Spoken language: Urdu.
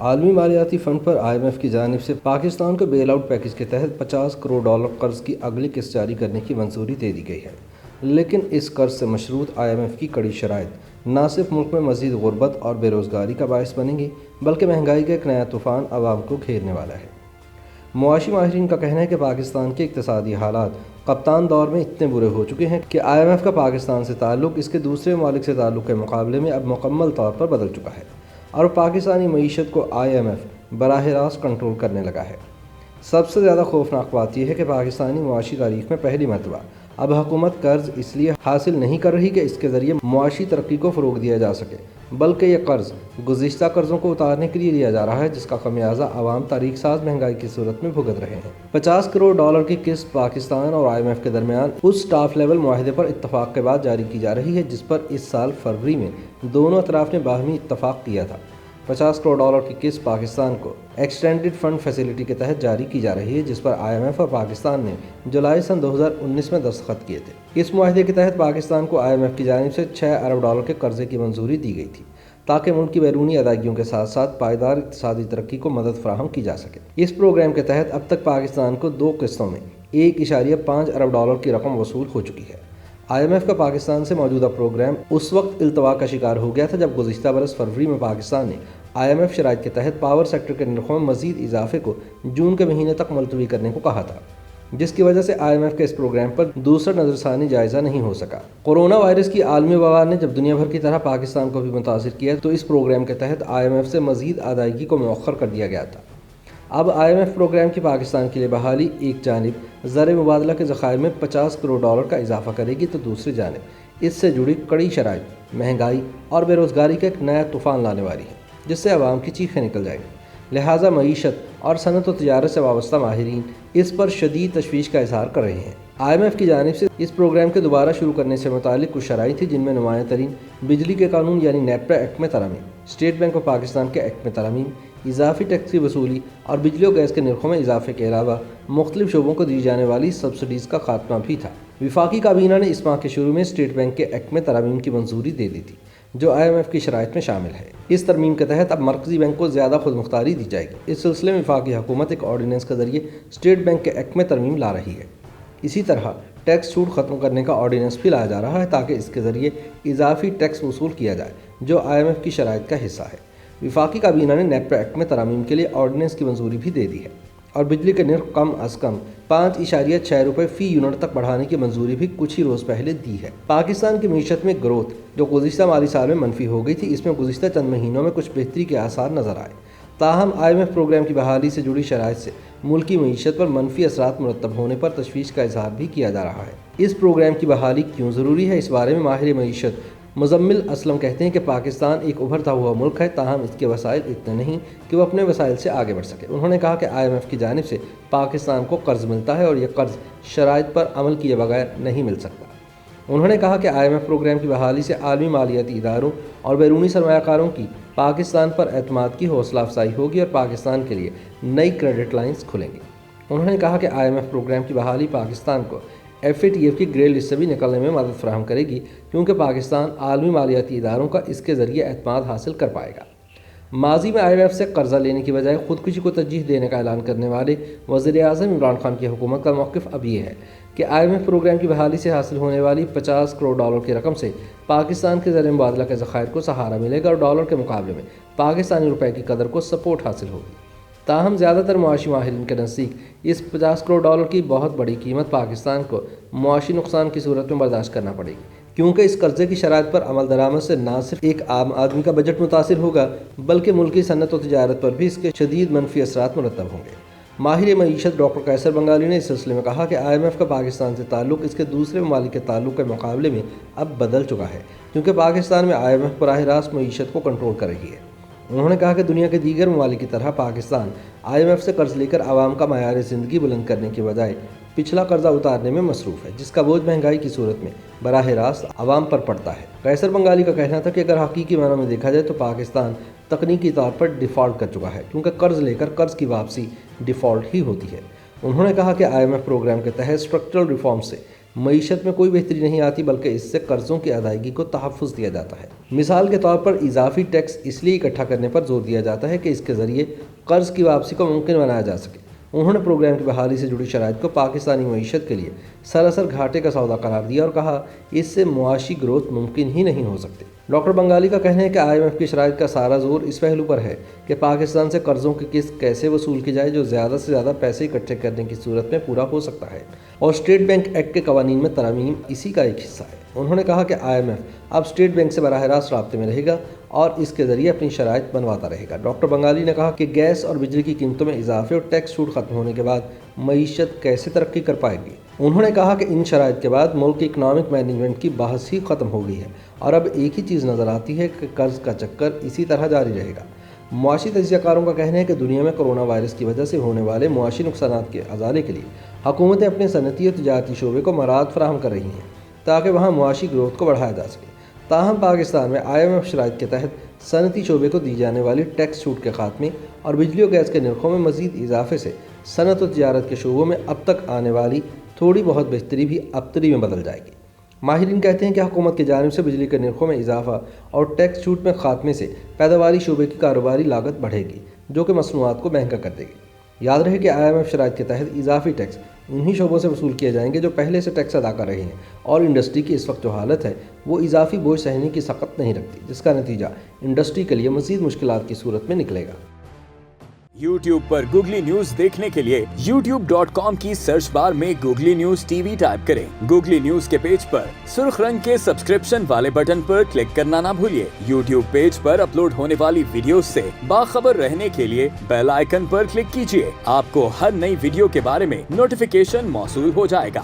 عالمی مالیاتی فنڈ پر IMF کی جانب سے پاکستان کو بیل آؤٹ پیکج کے تحت $50 کروڑ قرض کی اگلی قسط جاری کرنے کی منظوری دے دی گئی ہے، لیکن اس قرض سے مشروط IMF کی کڑی شرائط نہ صرف ملک میں مزید غربت اور بے روزگاری کا باعث بنیں گی، بلکہ مہنگائی کا ایک نیا طوفان عوام کو گھیرنے والا ہے۔ معاشی ماہرین کا کہنا ہے کہ پاکستان کے اقتصادی حالات کپتان دور میں اتنے برے ہو چکے ہیں کہ IMF کا پاکستان سے تعلق اس کے دوسرے ممالک سے تعلق کے مقابلے میں اب مکمل طور پر بدل چکا ہے اور پاکستانی معیشت کو IMF براہ راست کنٹرول کرنے لگا ہے۔ سب سے زیادہ خوفناک بات یہ ہے کہ پاکستانی معاشی تاریخ میں پہلی مرتبہ اب حکومت قرض اس لیے حاصل نہیں کر رہی کہ اس کے ذریعے معاشی ترقی کو فروغ دیا جا سکے، بلکہ یہ قرض گزشتہ قرضوں کو اتارنے کے لیے لیا جا رہا ہے، جس کا خمیازہ عوام تاریخ ساز مہنگائی کی صورت میں بھگت رہے ہیں۔ $50 کروڑ کی قسط پاکستان اور IMF کے درمیان اس ٹاپ لیول معاہدے پر اتفاق کے بعد جاری کی جا رہی ہے جس پر اس سال فروری میں دونوں اطراف نے باہمی اتفاق کیا تھا۔ $50 کروڑ کی قسط پاکستان کو ایکسٹینڈڈ فنڈ فیسلٹی کے تحت جاری کی جا رہی ہے، جس پر IMF اور پاکستان نے جولائی سن 2019 میں دستخط کیے تھے۔ اس معاہدے کے تحت پاکستان کو IMF کی جانب سے $6 ارب کے قرضے کی منظوری دی گئی تھی تاکہ ملک کی بیرونی ادائیگیوں کے ساتھ ساتھ پائیدار اقتصادی ترقی کو مدد فراہم کی جا سکے۔ اس پروگرام کے تحت اب تک پاکستان کو 2 قسطوں میں $1.5 ارب کی رقم وصول ہو چکی ہے۔ IMF کا پاکستان سے موجودہ پروگرام اس وقت التوا کا شکار ہو گیا تھا جب گزشتہ برس فروری میں پاکستان نے IMF شرائط کے تحت پاور سیکٹر کے نرخوں میں مزید اضافے کو جون کے مہینے تک ملتوی کرنے کو کہا تھا، جس کی وجہ سے IMF کے اس پروگرام پر دوسرا نظر ثانی جائزہ نہیں ہو سکا۔ کورونا وائرس کی عالمی وبا نے جب دنیا بھر کی طرح پاکستان کو بھی متاثر کیا تو اس پروگرام کے تحت IMF سے مزید ادائیگی کو مؤخر کر دیا گیا تھا۔ اب IMF پروگرام کی پاکستان کے لیے بحالی ایک جانب زر مبادلہ کے ذخائر میں $50 کروڑ کا اضافہ کرے گی تو دوسری جانب اس سے جڑی کڑی شرائط مہنگائی اور بے روزگاری کا ایک نیا طوفان لانے والی ہے، جس سے عوام کی چیخیں نکل جائیں گی۔ لہٰذا معیشت اور صنعت و تجارت سے وابستہ ماہرین اس پر شدید تشویش کا اظہار کر رہے ہیں۔ IMF کی جانب سے اس پروگرام کے دوبارہ شروع کرنے سے متعلق کچھ شرائط تھیں، جن میں نمایاں ترین بجلی کے قانون یعنی نیپرا ایکٹ میں ترامیم، اسٹیٹ بینک آف پاکستان کے ایکٹ میں ترامیم، اضافی ٹیکس کی وصولی اور بجلی و گیس کے نرخوں میں اضافے کے علاوہ مختلف شعبوں کو دی جانے والی سبسڈیز کا خاتمہ بھی تھا۔ وفاقی کابینہ نے اس ماہ کے شروع میں اسٹیٹ بینک کے ایکٹ میں ترامیم کی منظوری دے دی تھی، جو IMF کی شرائط میں شامل ہے۔ اس ترمیم کے تحت اب مرکزی بینک کو زیادہ خود مختاری دی جائے گی۔ اس سلسلے میں وفاقی حکومت ایک آرڈیننس کے ذریعے اسٹیٹ بینک کے ایکٹ میں ترمیم لا رہی ہے۔ اسی طرح ٹیکس چھوٹ ختم کرنے کا آرڈیننس بھی لایا جا رہا ہے تاکہ اس کے ذریعے اضافی ٹیکس وصول کیا جائے، جو IMF کی شرائط کا حصہ ہے۔ وفاقی کابینہ نے نیپرا ایکٹ میں ترامیم کے لیے آرڈیننس کی منظوری بھی دے دی ہے اور بجلی کے نرخ کم از کم $5.6 فی یونٹ تک بڑھانے کی منظوری بھی کچھ ہی روز پہلے دی ہے۔ پاکستان کی معیشت میں گروتھ جو گزشتہ مالی سال میں منفی ہو گئی تھی، اس میں گزشتہ چند مہینوں میں کچھ بہتری کے آثار نظر آئے۔ تاہم IMF پروگرام کی بحالی سے جڑی شرائط سے ملکی معیشت پر منفی اثرات مرتب ہونے پر تشویش کا اظہار بھی کیا جا رہا ہے۔ اس پروگرام کی بحالی کیوں ضروری ہے، اس بارے میں ماہر معیشت مزمل اسلم کہتے ہیں کہ پاکستان ایک ابھرتا ہوا ملک ہے، تاہم اس کے وسائل اتنے نہیں کہ وہ اپنے وسائل سے آگے بڑھ سکے۔ انہوں نے کہا کہ IMF کی جانب سے پاکستان کو قرض ملتا ہے اور یہ قرض شرائط پر عمل کیے بغیر نہیں مل سکتا۔ انہوں نے کہا کہ IMF پروگرام کی بحالی سے عالمی مالیاتی اداروں اور بیرونی سرمایہ کاروں کی پاکستان پر اعتماد کی حوصلہ افزائی ہوگی اور پاکستان کے لیے نئی کریڈٹ لائنز کھلیں گی۔ انہوں نے کہا کہ IMF پروگرام کی بحالی پاکستان کو FATF کی گرے لسٹ سے بھی نکلنے میں مدد فراہم کرے گی، کیونکہ پاکستان عالمی مالیاتی اداروں کا اس کے ذریعے اعتماد حاصل کر پائے گا۔ ماضی میں IMF سے قرضہ لینے کی بجائے خودکشی کو ترجیح دینے کا اعلان کرنے والے وزیر اعظم عمران خان کی حکومت کا موقف اب یہ ہے کہ IMF پروگرام کی بحالی سے حاصل ہونے والی $50 کروڑ کی رقم سے پاکستان کے زر مبادلہ کے ذخائر کو سہارا ملے گا اور ڈالر کے مقابلے میں پاکستانی روپے کی قدر کو سپورٹ حاصل ہوگی۔ تاہم زیادہ تر معاشی ماہرین کے نزدیک اس $50 کروڑ کی بہت بڑی قیمت پاکستان کو معاشی نقصان کی صورت میں برداشت کرنا پڑے گی، کیونکہ اس قرضے کی شرائط پر عمل درآمد سے نہ صرف ایک عام آدمی کا بجٹ متاثر ہوگا، بلکہ ملکی صنعت و تجارت پر بھی اس کے شدید منفی اثرات مرتب ہوں گے۔ ماہر معیشت ڈاکٹر قیصر بنگالی نے اس سلسلے میں کہا کہ IMF کا پاکستان سے تعلق اس کے دوسرے ممالک کے تعلق کے مقابلے میں اب بدل چکا ہے، کیونکہ پاکستان میں IMF براہ راست معیشت کو کنٹرول کر رہی ہے۔ انہوں نے کہا کہ دنیا کے دیگر ممالک کی طرح پاکستان IMF سے قرض لے کر عوام کا معیار زندگی بلند کرنے کے بجائے پچھلا قرضہ اتارنے میں مصروف ہے، جس کا بوجھ مہنگائی کی صورت میں براہ راست عوام پر پڑتا ہے۔ قیصر بنگالی کا کہنا تھا کہ اگر حقیقی معنوں میں دیکھا جائے تو پاکستان تکنیکی طور پر ڈیفالٹ کر چکا ہے، کیونکہ قرض لے کر قرض کی واپسی ڈیفالٹ ہی ہوتی ہے۔ انہوں نے کہا کہ IMF پروگرام کے تحت اسٹرکچرل ریفارم سے معیشت میں کوئی بہتری نہیں آتی بلکہ اس سے قرضوں کی ادائیگی کو تحفظ دیا جاتا ہے۔ مثال کے طور پر اضافی ٹیکس اس لیے اکٹھا کرنے پر زور دیا جاتا ہے کہ اس کے ذریعے قرض کی واپسی کو ممکن بنایا جا سکے۔ انہوں نے پروگرام کی بحالی سے جڑی شرائط کو پاکستانی معیشت کے لیے سراسر گھاٹے کا سودا قرار دیا اور کہا اس سے معاشی گروتھ ممکن ہی نہیں ہو سکتی۔ ڈاکٹر بنگالی کا کہنا ہے کہ IMF کی شرائط کا سارا زور اس پہلو پر ہے کہ پاکستان سے قرضوں کی قسط کیسے وصول کی جائے جو زیادہ سے زیادہ پیسے اکٹھے کرنے کی صورت میں پورا ہو سکتا ہے، اور اسٹیٹ بینک ایکٹ کے قوانین میں ترامیم اسی کا ایک حصہ ہے۔ انہوں نے کہا کہ IMF اب اسٹیٹ بینک سے براہ راست رابطے میں رہے گا اور اس کے ذریعے اپنی شرائط بنواتا رہے گا۔ ڈاکٹر بنگالی نے کہا کہ گیس اور بجلی کی قیمتوں میں اضافے اور ٹیکس چھوٹ ختم ہونے کے بعد معیشت کیسے ترقی کر پائے گی۔ انہوں نے کہا کہ ان شرائط کے بعد ملک کی اکنامک مینجمنٹ کی بحث ہی ختم ہو گئی ہے اور اب ایک ہی چیز نظر آتی ہے کہ قرض کا چکر اسی طرح جاری رہے گا۔ معاشی تجزیہ کاروں کا کہنا ہے کہ دنیا میں کرونا وائرس کی وجہ سے ہونے والے معاشی نقصانات کے ازالے کے لیے حکومتیں اپنے صنعتی اور تجارتی شعبے کو مراعات فراہم کر رہی ہیں تاکہ وہاں معاشی گروتھ کو بڑھایا جا سکے۔ تاہم پاکستان میں IMF شرائط کے تحت صنعتی شعبے کو دی جانے والی ٹیکس چھوٹ کے خاتمے اور بجلی و گیس کے نرخوں میں مزید اضافے سے صنعت و تجارت کے شعبوں میں اب تک آنے والی تھوڑی بہت بہتری بھی ابتری میں بدل جائے گی۔ ماہرین کہتے ہیں کہ حکومت کی جانب سے بجلی کے نرخوں میں اضافہ اور ٹیکس چھوٹ میں خاتمے سے پیداواری شعبے کی کاروباری لاگت بڑھے گی جو کہ مصنوعات کو مہنگا کر دے گی۔ یاد رہے کہ IMF شرائط کے تحت اضافی ٹیکس انہی شعبوں سے وصول کیے جائیں گے جو پہلے سے ٹیکس ادا کر رہے ہیں، اور انڈسٹری کی اس وقت جو حالت ہے وہ اضافی بوجھ سہنے کی سخت نہیں رکھتی، جس کا نتیجہ انڈسٹری کے لیے مزید مشکلات کی صورت میں نکلے گا۔ YouTube پر گوگلی نیوز دیکھنے کے لیے youtube.com کی سرچ بار میں گوگلی نیوز TV ٹائپ کریں۔ گوگلی نیوز کے پیج پر سرخ رنگ کے سبسکرپشن والے بٹن پر کلک کرنا نہ بھولیے۔ YouTube پیج پر اپلوڈ ہونے والی ویڈیوز سے باخبر رہنے کے لیے بیل آئیکن پر کلک کیجیے۔ آپ کو ہر نئی ویڈیو کے بارے میں نوٹیفیکیشن موصول ہو جائے گا۔